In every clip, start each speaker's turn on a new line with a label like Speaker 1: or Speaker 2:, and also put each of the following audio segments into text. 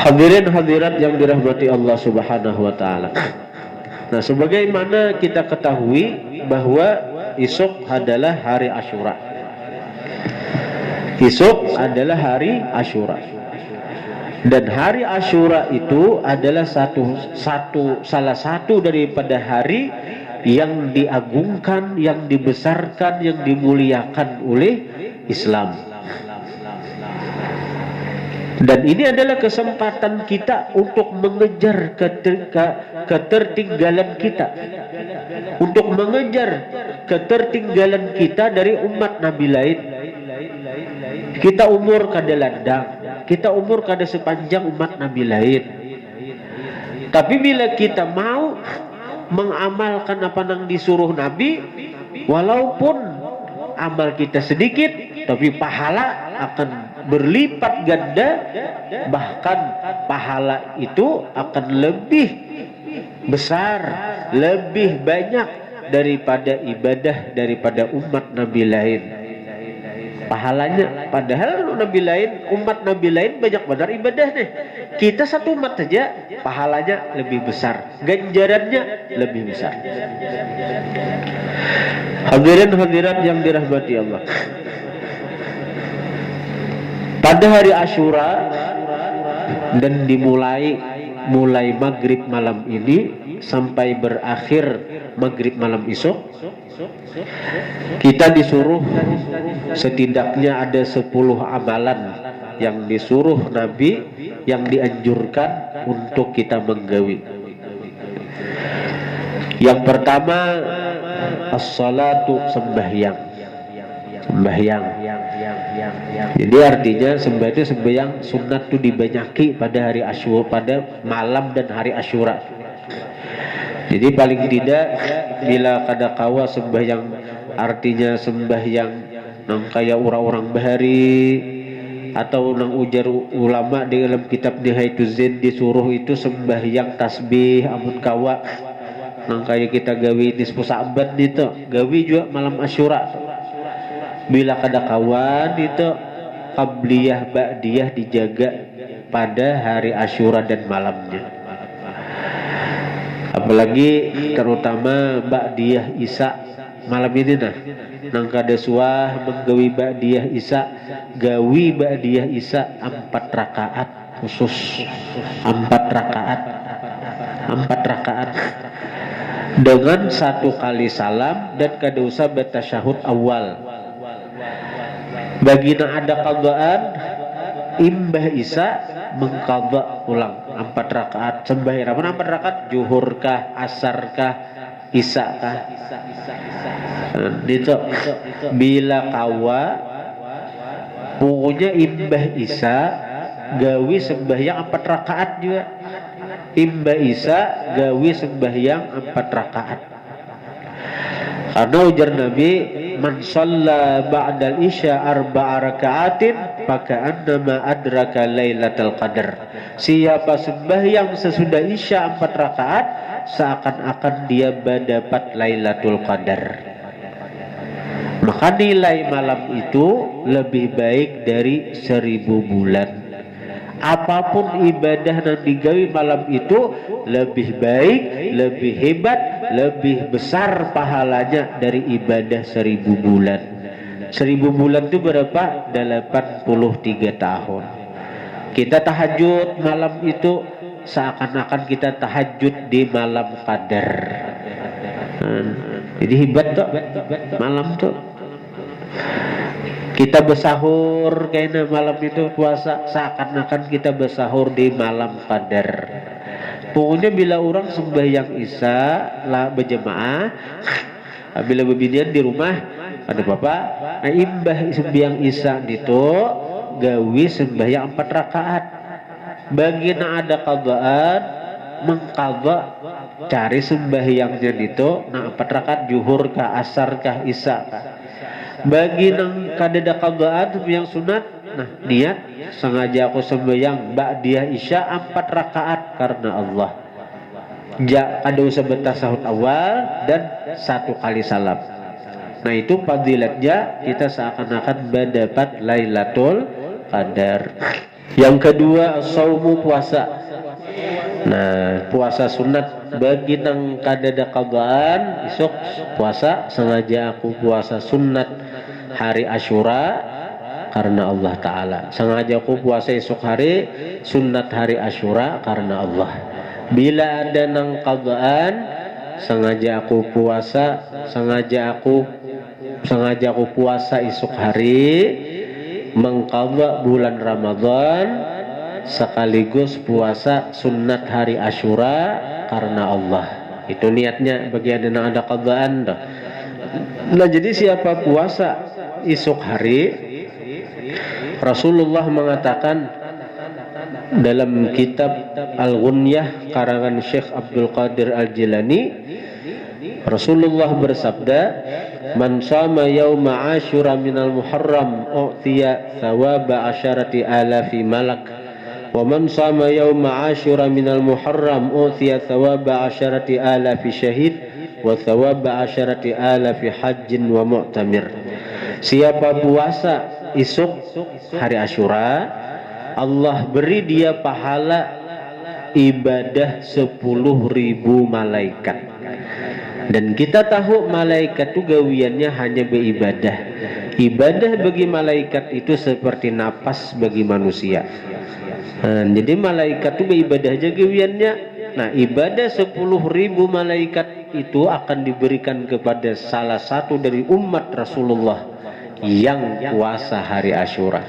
Speaker 1: Hadirin hadirat yang dirahmati Allah Subhanahu wa taala. Nah, sebagaimana kita ketahui bahwa esok adalah hari Asyura. Esok adalah hari Asyura. Dan hari Asyura itu adalah salah satu daripada hari yang diagungkan, yang dibesarkan, yang dimuliakan oleh Islam. Dan ini adalah kesempatan kita untuk mengejar ketertinggalan kita, untuk mengejar ketertinggalan kita dari umat Nabi lain. Kita umur kada landang, kita umur kada sepanjang umat Nabi lain. Tapi bila kita mau mengamalkan apa yang disuruh Nabi, walaupun amal kita sedikit, tapi pahala akan berlipat ganda, bahkan pahala itu akan lebih besar, lebih banyak daripada ibadah daripada umat Nabi lain. Pahalanya, padahal Nabi lain, umat Nabi lain banyak benar ibadahnya. Kita satu umat saja, pahalanya lebih besar, ganjarannya lebih besar. Hadirin hadirat yang dirahmati Allah. Pada hari Asyura dan dimulai maghrib malam ini sampai berakhir maghrib malam esok, kita disuruh setidaknya ada 10 amalan yang disuruh Nabi, yang dianjurkan untuk kita menggawi. Yang pertama, as-salatu, sembahyang. Jadi artinya sembahyang sunat itu dibanyaki pada hari Asyura, pada malam dan hari Asyura. Jadi paling tidak bila kada kawa sembahyang, artinya sembahyang nang kaya orang-orang bahari, atau nang ujar ulama di dalam kitab Nihayatul Zain disuruh itu sembahyang tasbih amun kawa nang kaya kita gawi nisfu Sa'ban itu gawi juga malam Asyura. Bila kada kawan itu qabliyah ba'diyah dijaga pada hari Asyura dan malamnya. Apalagi terutama ba'diyah Isya malam ini nang kada suah menggawi ba'diyah Isya, gawi ba'diyah Isya 4 rakaat khusus, 4 rakaat dengan 1 kali salam dan kada usah bertasyahud awal. Bagi yang ada qadaan imbah Isya mengqadha ulang 4 rakaat sembahyang 4 rakaat, zuhur kah, asar kah, Isya kah. Itu bila kawa pokoknya imbah Isya gawi sembahyang 4 rakaat juga. Imbah Isya gawi sembahyang 4 rakaat. Karena ujar Nabi, man shalla ba'dal isya 4 raka'atin faka'annama adraka lailatul qadar. Siapa sembahyang sesudah isya 4 rakaat, seakan-akan dia mendapat Lailatul Qadar. Maka nilai malam itu lebih baik dari 1000 bulan. Apapun ibadah yang digawi malam itu lebih baik, lebih hebat, lebih besar pahalanya dari ibadah 1000 bulan. 1000 bulan itu berapa? 83 tahun. Kita tahajud malam itu seakan-akan kita tahajud di malam Qadar. Jadi hebat tuh malam tuh. Kita bersahur kayaknya malam itu puasa, seakan-akan kita bersahur di malam Qadar. Pokoknya bila orang sembahyang Isya lah berjemaah, bila bebinian di rumah ada bapak, nah imbah sembahyang Isya itu gawi sembahyang 4 rakaat. Bagi yang ada qadaan mengqadha cari sembahyangnya itu nah 4 rakaat, zuhur kah, asar kah, Isya kah. Bagi yang kadada qadaan sembahyang sunat, nah niat sengaja aku sembahyang ba'diyah Isya 4 rakaat karena Allah. Kada usah bertasahud awal dan 1 kali salam. Nah itu fadilatnya kita seakan-akan mendapat Lailatul Qadar. Yang kedua as-saumu, puasa. Nah, puasa sunat bagi nang kadada qadaan isuk puasa, sengaja aku puasa sunat hari Asyura karena Allah Ta'ala. Sengaja aku puasa esok hari sunat hari Asyura karena Allah. Bila ada nang qadaan, sengaja aku puasa, sengaja aku puasa esok hari mengqadha bulan Ramadan sekaligus puasa sunat hari Asyura karena Allah. Itu niatnya bagi ada nang ada qadaan dah. Nah, jadi siapa puasa esok hari, Rasulullah mengatakan dalam kitab Al-Ghunyah karangan Syekh Abdul Qadir Al-Jilani, Rasulullah bersabda, "Man sama yauma Asyura minal Muharram u'tiya thawaba asyarati alafi malak, wa man sama yauma Asyura minal Muharram u'tiya thawaba asyarati alafi syahid, wa thawaba asyarati alafi hajjin wa mu'tamir." Siapa puasa esok hari Asyura, Allah beri dia pahala ibadah 10.000 malaikat. Dan kita tahu malaikat itu gawiannya hanya beribadah. Ibadah bagi malaikat itu seperti napas bagi manusia. Nah, jadi malaikat itu beribadah aja gawiannya. Nah, ibadah 10.000 malaikat itu akan diberikan kepada salah satu dari umat Rasulullah yang puasa hari Asyura.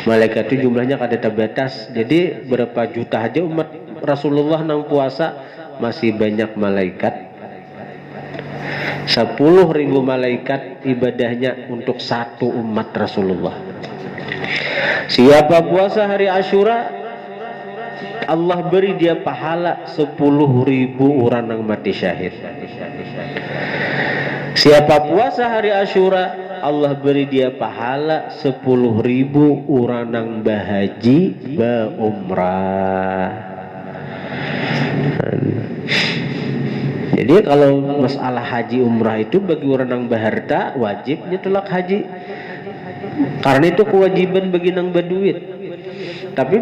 Speaker 1: Malaikat itu jumlahnya kada terbatas. Jadi berapa juta aja umat Rasulullah nang puasa, masih banyak malaikat. 10.000 malaikat ibadahnya untuk satu umat Rasulullah. Siapa puasa hari Asyura, Allah beri dia pahala 10.000 orang yang mati syahid. Siapa puasa hari Asyura, Allah beri dia pahala 10.000 orang yang bahaji umrah. Jadi kalau masalah haji umrah itu bagi orang yang berharta wajibnya tolak haji, karena itu kewajiban bagi nang berduit. Tapi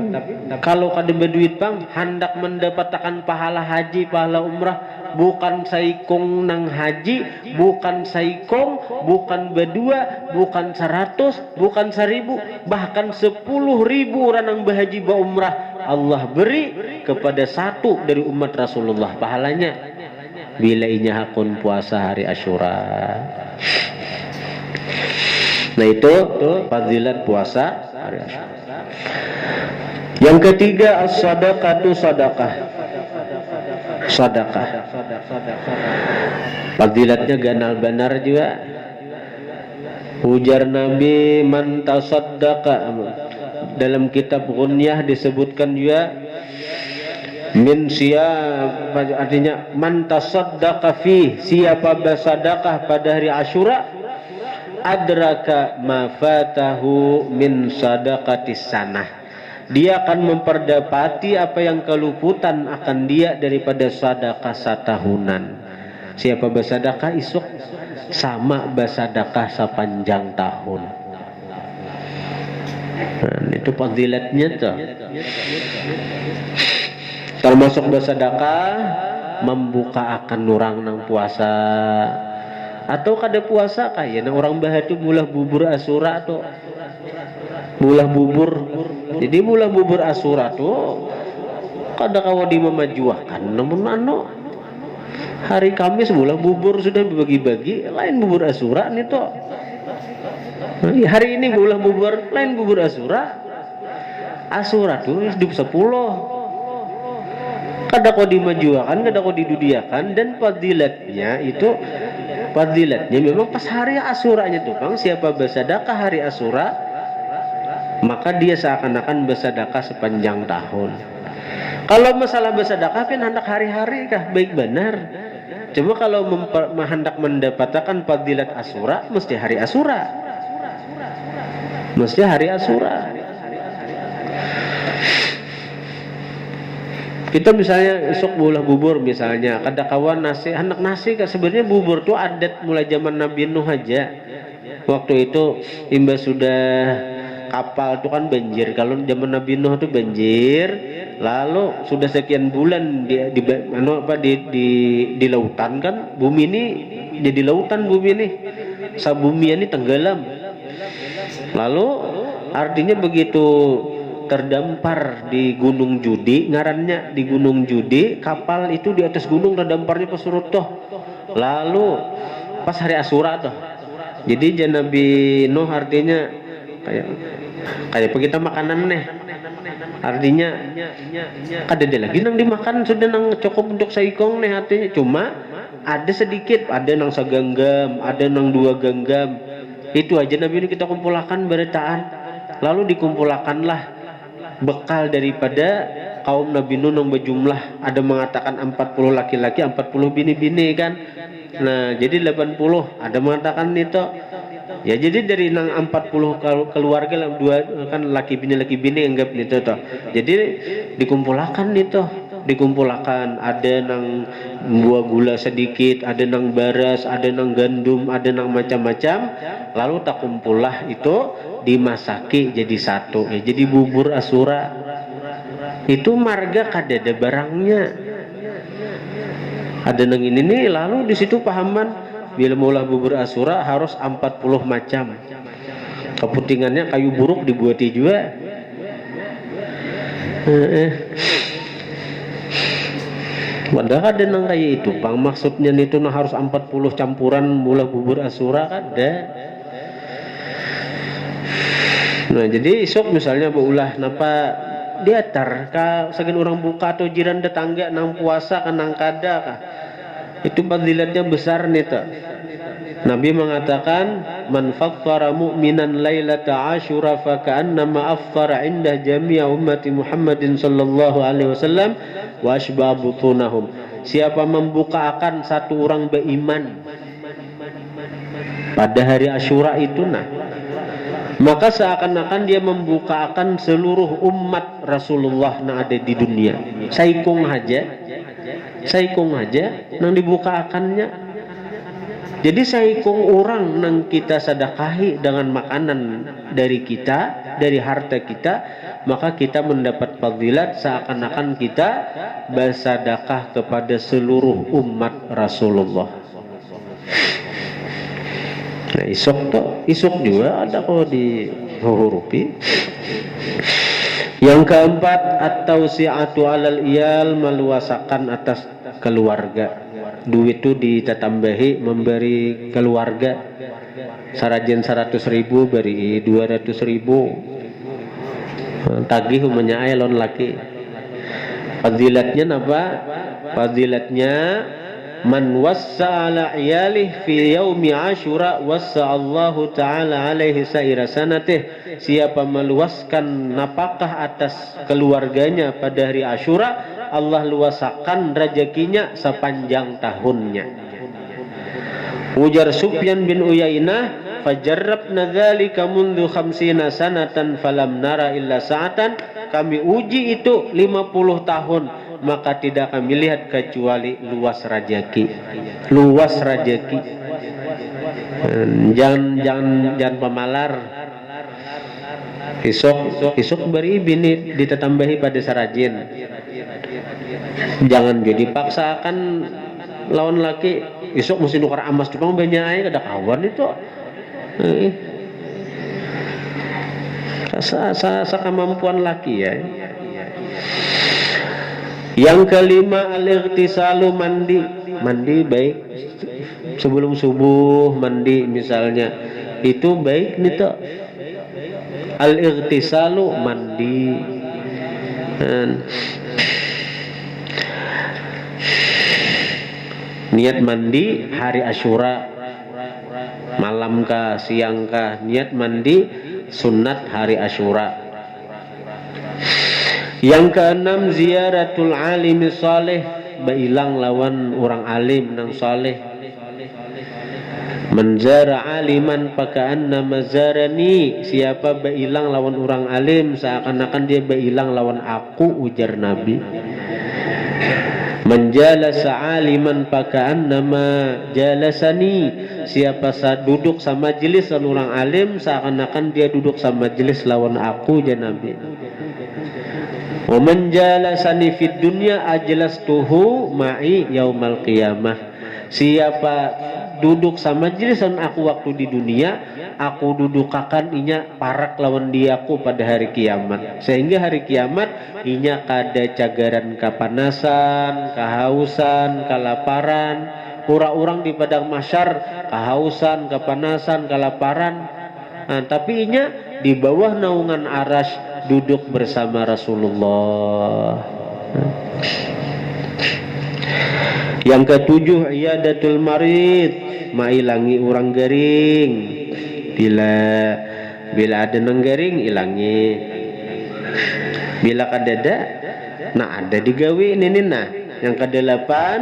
Speaker 1: kalau kada berduit bang, hendak mendapatkan pahala haji, pahala umrah, bukan saikong nang haji, bukan saikong, bukan berdua, bukan 100, bukan 1.000, bahkan 10.000 orang yang berhaji umrah Allah beri kepada satu dari umat Rasulullah pahalanya. Bila inya hakun puasa hari Asyura. Nah, itu fadilat puasa hari Asyura. Yang ketiga as-sadaqatu sadaqah. Sadaqah. Fadilatnya ganal benar juga. Ujar Nabi, man tasaddaqa. Dalam kitab Ghunyah disebutkan juga min siapa, artinya man tasaddaqa fi, siapa bersedekah pada hari Asyura, adraka ma fatahu min sadaqatis sanah, dia akan memperdapati apa yang keluputan akan dia daripada sedekah satahunan. Siapa bersedekah isuk sama bersedekah sepanjang tahun. Nah, itu fadilatnya tuh. Termasuk bersedekah membuka akan orang nang puasa atau kada puasa kaya nang orang bahatu bulah bubur Asyura tuh. Bulah bubur. Jadi bulah bubur Asyura tuh kada kawa dimamajuakan, namun hari Kamis bulah bubur sudah dibagi-bagi, lain bubur Asyura nih tuh. Hari ini bulah bubur, lain bubur Asyura. Asyura tuh hidup 10. Kada kau dimajuakan, kada kau didudiakan, dan fadilatnya itu fadilatnya memang pas hari Asyuranya tuh bang. Siapa bersedekah hari Asyura, maka dia seakan-akan bersedekah sepanjang tahun. Kalau masalah bersedekah kan hendak hari-hari kah baik benar. Cuma kalau hendak mendapatkan fadilat Asyura, mesti hari Asyura. Mesti hari Asyura. Kita misalnya esok bulah bubur misalnya, kada kawan nasi, hendak nasi kan sebenarnya bubur tuh adat mulai zaman Nabi Nuh aja. Waktu itu imba sudah kapal itu kan banjir. Kalau zaman Nabi Nuh itu banjir, lalu sudah sekian bulan di lautan kan, bumi ini jadi lautan, bumi ini sabumi ini tenggelam. Lalu artinya begitu terdampar di Gunung Judi, ngarannya di Gunung Judi, kapal itu di atas gunung terdamparnya pesurut toh. Lalu pas hari Asyura tuh. Jadi Nabi Nuh artinya kayak kita makanan nih. Artinya ada lagi nang dimakan sudah nang cukup untuk saikong nih artinya, cuma ada sedikit, ada nang segenggam, ada nang 2 genggam. Itu aja Nabi ini kita kumpulkan beritaan. Lalu dikumpulkanlah bekal daripada kaum Nabi Nuh yang berjumlah, ada mengatakan 40 laki-laki, 40 bini-bini kan. Nah, jadi 80, ada mengatakan itu. Ya jadi dari nang 40 keluarga dua kan laki bini anggap itu toh. Jadi dikumpulkan itu, dikumpulkan, ada nang buah gula sedikit, ada nang beras, ada nang gandum, ada nang macam-macam. Lalu tak kumpullah itu dimasaki jadi satu. Ya, jadi bubur Asyura. Itu marga kadada barangnya. Ada nang ini nih, lalu di situ pahaman bila maulah bubur Asyura harus 40 macam. Keputingannya kayu buruk dibuati juga. Padahal ada nang kayak itu, Bang. Maksudnya itu nah harus 40 campuran mula bubur Asyura ada. Nah, jadi esok misalnya beulah napa diatar ka segan orang buka atau jiran tetangga nang puasa kan nang kada kah. Itu fadilatnya besar nih tuh. Nabi mengatakan man fattara mu'minan lailata Asyura fa ka'annama aftara 'inda jami'a ummati Muhammadin sallallahu alaihi wasallam wa ashba butunahum. Siapa membuka akan satu orang beriman pada hari Asyura itu maka seakan-akan dia membuka akan seluruh umat Rasulullah yang ada di dunia. Saikung aja nang dibuka akannya. Jadi saikung orang nang kita sedekahi dengan makanan dari kita, dari harta kita, maka kita mendapat fadilat seakan-akan kita bersedekah kepada seluruh umat Rasulullah. Nah, isok juga ada kok di hurufi. Yang keempat, at-tausi'atu 'alal iyal, meluasakan atas keluarga. Duit itu ditambahi memberi keluarga. Sarajen 100.000 beri 200.000. Tagih umanya lon laki. Fadilatnya apa? Fadilatnya man wassa ala iyalih fi yaumi Asyura wassa Allahu ta'ala alaihi sa'ira sanatih. Siapa meluaskan napakah atas keluarganya pada hari Asyura, Allah luasakan rezekinya sepanjang tahunnya. Ujar Sufyan bin Uyainah, fajarrabna dzalika mundu 50 sanatan falam nara illa sa'atan. Kami uji itu 50 tahun, maka tidak kami lihat kecuali luas rezeki. Luas rezeki. Jangan pemalar. Isok beri bini ditambahi pada sarajin. Jangan jadi paksakan lawan laki. Isok mesti nukar emas cuma banyak aja kada kawan itu. Rasa kemampuan laki ya. Yang kelima, al-ightisalu, mandi baik sebelum subuh, mandi misalnya itu baik nih toh. Al-ightisalu, mandi. Niat mandi hari Asyura, malam kah siang kah, niat mandi sunat hari Asyura. Yang keenam, ziaratul alimi saleh, bailang lawan orang alim nang saleh. Menjara aliman paka'anna mazarani, siapa bailang lawan orang alim seakan-akan dia bailang lawan aku, ujar Nabi. Menjalasa aliman paka'annama jalasani, siapa duduk sama majelis orang alim seakan-akan dia duduk sama majelis lawan aku, ya Nabi. Wa man jalasani fid dunya ajlastuhu ma'i yaumal qiyamah, siapa duduk sama majelis aku waktu di dunia, aku dudukakan inya parak lawan diaku pada hari kiamat, sehingga hari kiamat inya kada cagaran kapanasan, kehausan, kelaparan. Orang-orang di padang mahsyar kehausan, kepanasan, kelaparan, tapi inya di bawah naungan arasy duduk bersama Rasulullah. Yang ketujuh, iyadatul marid, mailangi orang garing. Bila ada nang garing ilangi. Bila kadada, nah ada digawe ini nah. Yang kedelapan,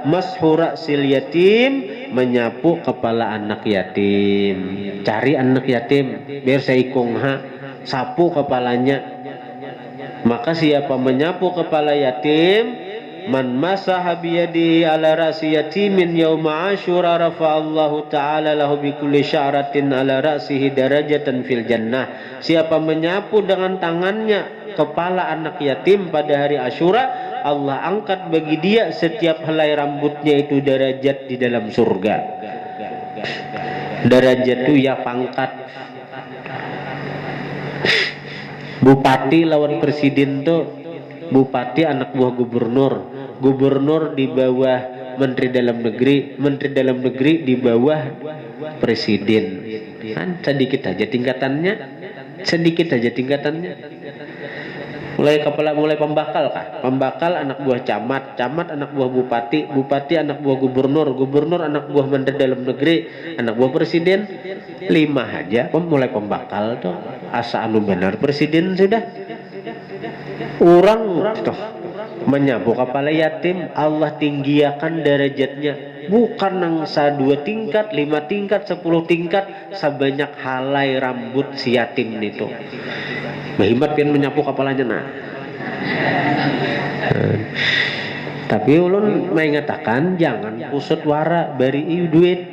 Speaker 1: mashura sil yatim, menyapu kepala anak yatim. Cari anak yatim, biar saya ikungha, sapu kepalanya. Maka siapa menyapu kepala yatim, man masaha biyadihi ala ra'si yatimin yauma asyura rafa'allahu ta'ala lahu bi kulli sya'ratin ala ra'sihi darajatan fil jannah. Siapa menyapu dengan tangannya kepala anak yatim pada hari Asyura, Allah angkat bagi dia setiap helai rambutnya itu derajat di dalam surga. Derajat itu ya pangkat. Bupati lawan presiden tuh, bupati anak buah gubernur, gubernur di bawah menteri dalam negeri, menteri dalam negeri di bawah presiden. Kan sedikit aja tingkatannya, sedikit aja tingkatannya. Mulai kepala, mulai pembakal kah? Pembakal anak buah camat, camat anak buah bupati, bupati anak buah gubernur, gubernur anak buah menteri dalam negeri, anak buah presiden. 5 aja mulai pembakal tuh. Asa anu benar presiden sudah. Orang tuh menyapu kepala yatim, Allah tinggiakan derajatnya. Bukan nangsa 2 tingkat, 5 tingkat, 10 tingkat, sebanyak halai rambut si yatim itu. Berhemat pian menyapu kepalanya nah. Tapi ulun mengatakan jangan pusut wara beri duit.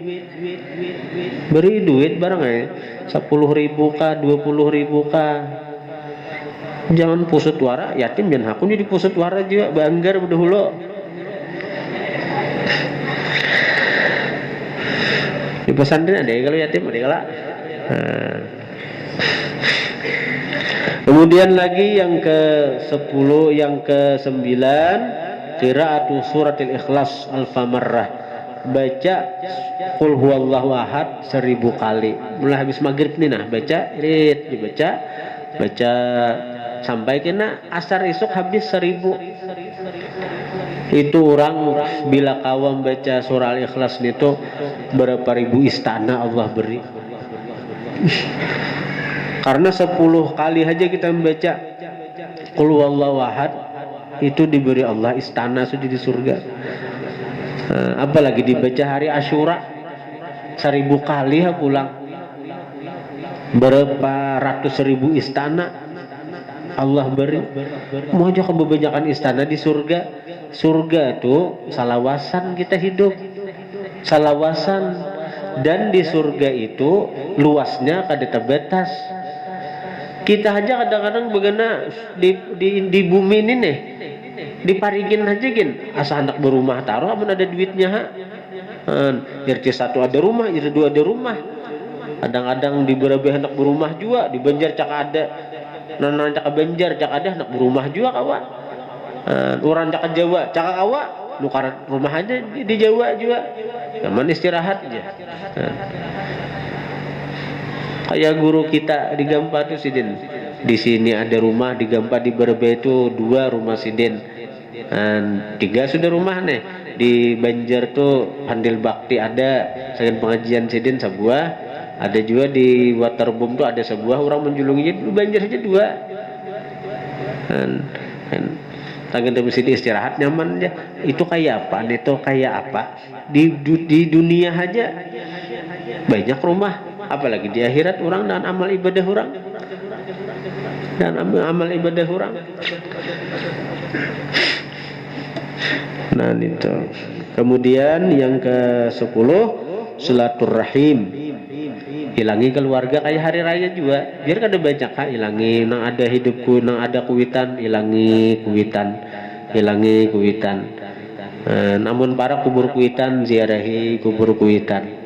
Speaker 1: Beri duit barang 10.000 kah, 20.000 kah. Jangan pusut wara yatim dan hakun jadi pusut wara juga banggar berdahulu. Di pesantren ada kalau yatim ada kalau. Kemudian lagi yang ke-10, yang ke-9, qiraatu suratil ikhlas alfa marrah. Baca qul huwallahu ahad 1000 kali. Mulai habis maghrib nih nah, baca irit dibaca, baca sampai kena asar esok habis 1000. Itu orang bila kawam baca surah al-ikhlas itu berapa ribu istana Allah beri. Karena 10 kali aja kita membaca qul huwallahu ahad itu diberi Allah istana sudah di surga. Apalagi dibaca hari Asyura 1000 kali ya pulang. Berapa ratus ribu istana Allah beri. Mau aja kebanyakan istana di surga. Surga itu salawasan kita hidup. Salawasan, dan di surga itu luasnya kada terbatas. Kita aja kadang-kadang begana di bumi ini nih, diparigin aja gin, asa anak berumah taruh amun ada duitnya ha. RT 1 ada rumah, RT 2 ada rumah. Kadang-kadang di berabeh anak berumah juga, di Banjar cak ada. Nana cak Banjar cak ada anak berumah juga kawa. Orang cak Jawa, cak kawa, nukar rumah aja di Jawa juga. Zaman istirahat aja. Kayak guru kita di Gampa tuh Sidin. Di sini ada rumah, di Gampa di Berbe itu 2 rumah Sidin. 3 sudah rumah nih. Di Banjar tuh Pandil Bakti ada, sekalian pengajian Sidin sebuah. Ada juga di Waterboom tuh ada sebuah, orang menjulungi di Banjar saja 2. Tangan di sini istirahat nyaman aja. Itu kayak apa? Itu kayak apa? Di dunia aja banyak rumah. Apalagi di akhirat orang dan amal ibadah orang. Dan amal ibadah orang. Nah itu. Kemudian yang ke-10 silaturahim. Hilangi keluarga kayak hari raya juga. Biar kada banyak hilangi nang ada hidupku, nang ada kuitan, hilangi kuitan. Hilangi kuitan. Namun para kubur kuitan ziarahi kubur kuitan.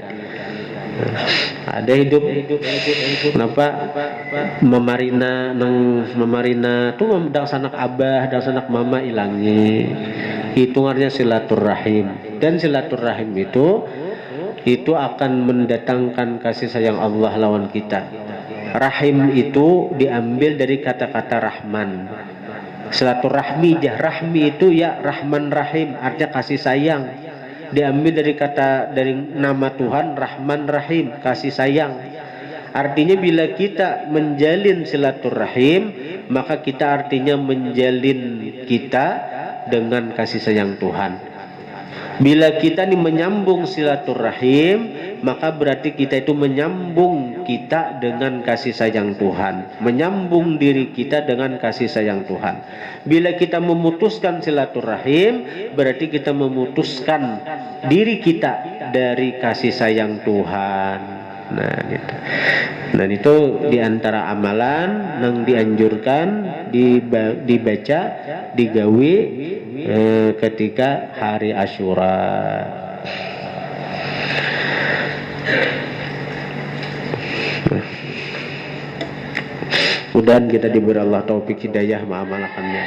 Speaker 1: Ada hidup kenapa memarina tuh dang sanak abah dang sanak mama ilangi hitungannya silaturahim dan silaturahim itu akan mendatangkan kasih sayang Allah lawan kita. Rahim itu diambil dari kata-kata rahman. Silaturahmi rahmi itu ya rahman rahim artinya kasih sayang. Diambil dari nama Tuhan Rahman Rahim, kasih sayang. Artinya bila kita menjalin silaturahim, maka kita artinya menjalin kita dengan kasih sayang Tuhan. Bila kita ini menyambung silaturahim, maka berarti kita itu menyambung kita dengan kasih sayang Tuhan, menyambung diri kita dengan kasih sayang Tuhan. Bila kita memutuskan silaturahim, berarti kita memutuskan diri kita dari kasih sayang Tuhan. Nah, gitu. Dan itu diantara amalan yang dianjurkan dibaca, digawi ketika hari Asyura. Mudah-mudahan kita diberi Allah taufik hidayah mengamalkannya.